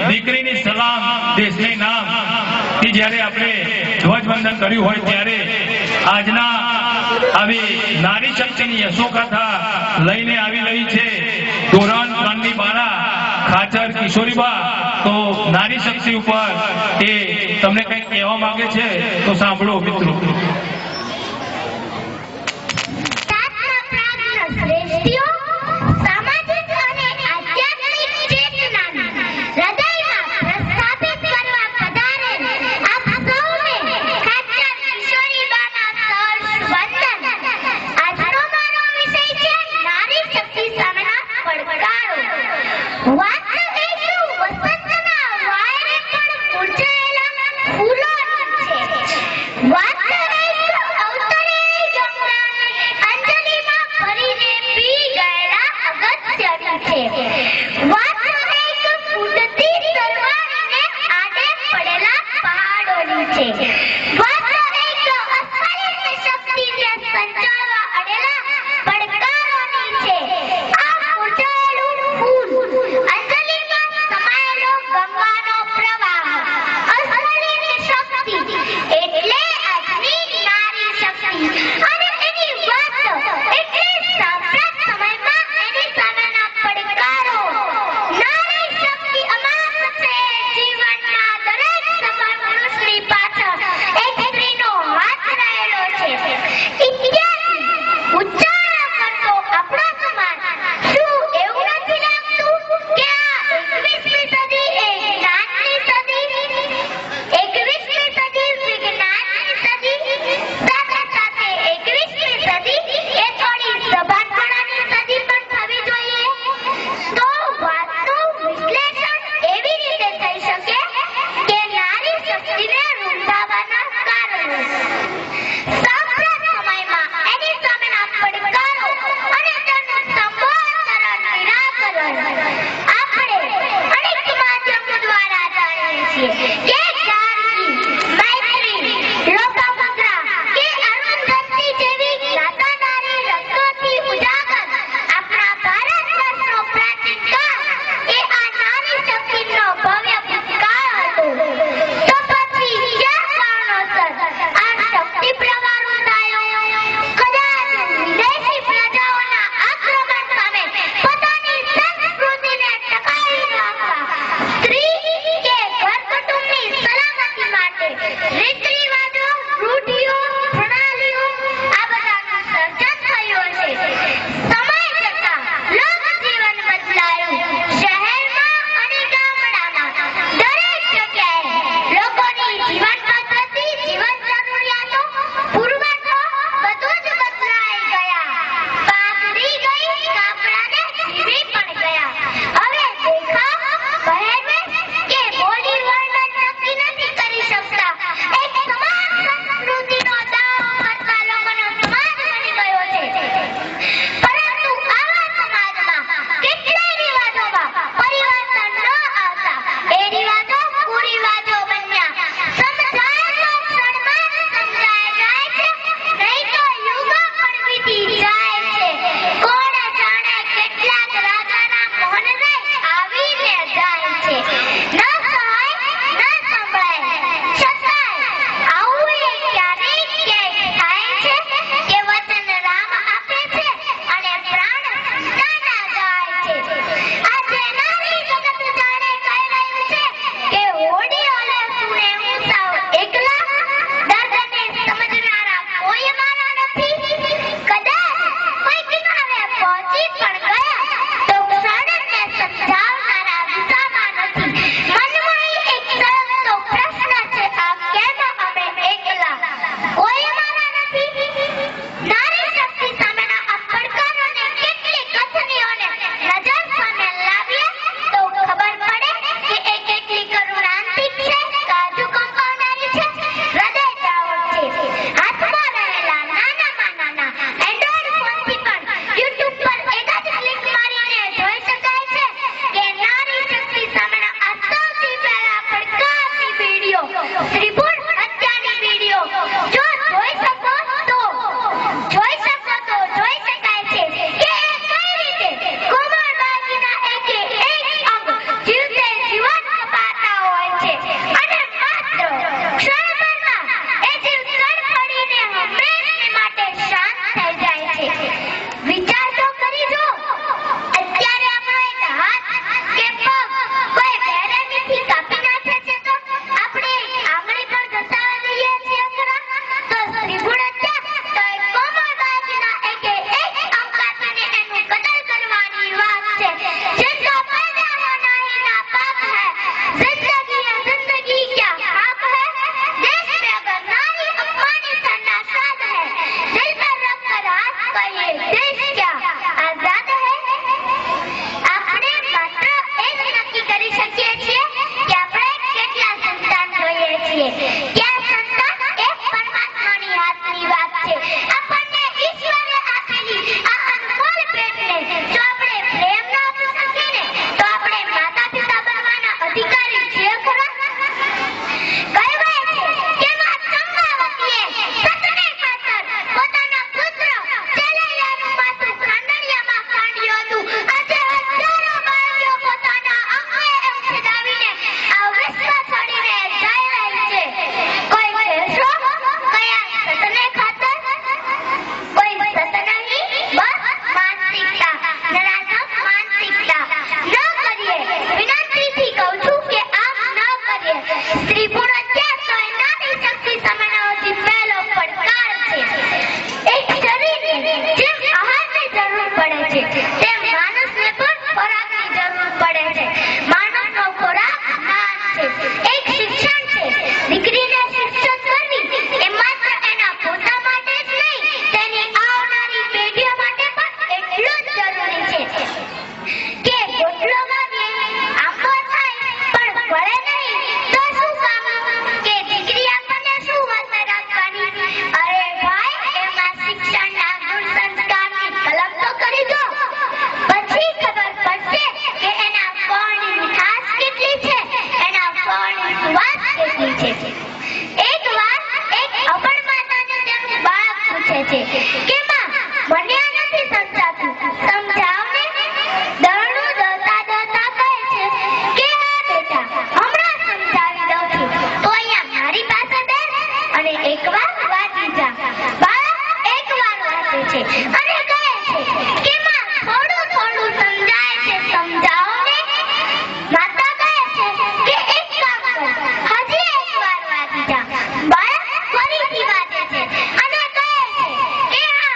દીકરીની સલામ દેશને નામ કે જ્યારે આપણે ધ્વજવંદન કર્યું હોય ત્યારે આજના આવી નારી શક્તિની યશોગાથા લઈને આવી રહી છે ધોરણ 3 ની બાળા ખાચર કિશોરીબા। તો નારી શક્તિ ઉપર એ તમને કંઈક કહેવા માંગે છે તો સાંભળો મિત્રો। છે. એકવાર એક અબળ માતાને તેનું બાળક પૂછે છે કે માં, મને આ નથી સમજાતું, સમજાવને. દરણું દળતા દળતા કહે છે કે હા બેટા, હમણાં સમજાવી દઉં છું. તો અહીંયા મારી પાસે બેસ અને એકવાર વાંચી જા. બાળક એકવાર વાંચે છે અને કહે છે કે માં, થોડું થોડું સમજાય છે, સમજાવને. માતા કહે છે કે એક કામ કર, હજી એકવાર વાંચી જા. બાળક ફરીથી વાંચે છે અને કહે છે કે હા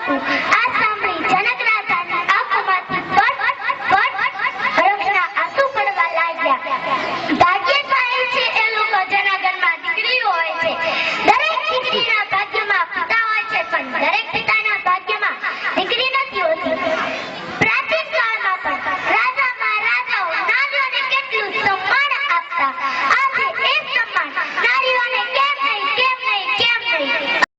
હતું. આ સાંભળી જનક રાજાની આંખોમાંથી હર્ષના આંસુ પડવા લાગ્યા. ભાગ્યશાળી છે એ લોકો જેના ઘરમાં દીકરીઓ હોય છે. દરેક દીકરીના ભાગ્યમાં પિતા હોય છે, પણ દરેક પિતાના ભાગ્યમાં દીકરી નથી હોતી.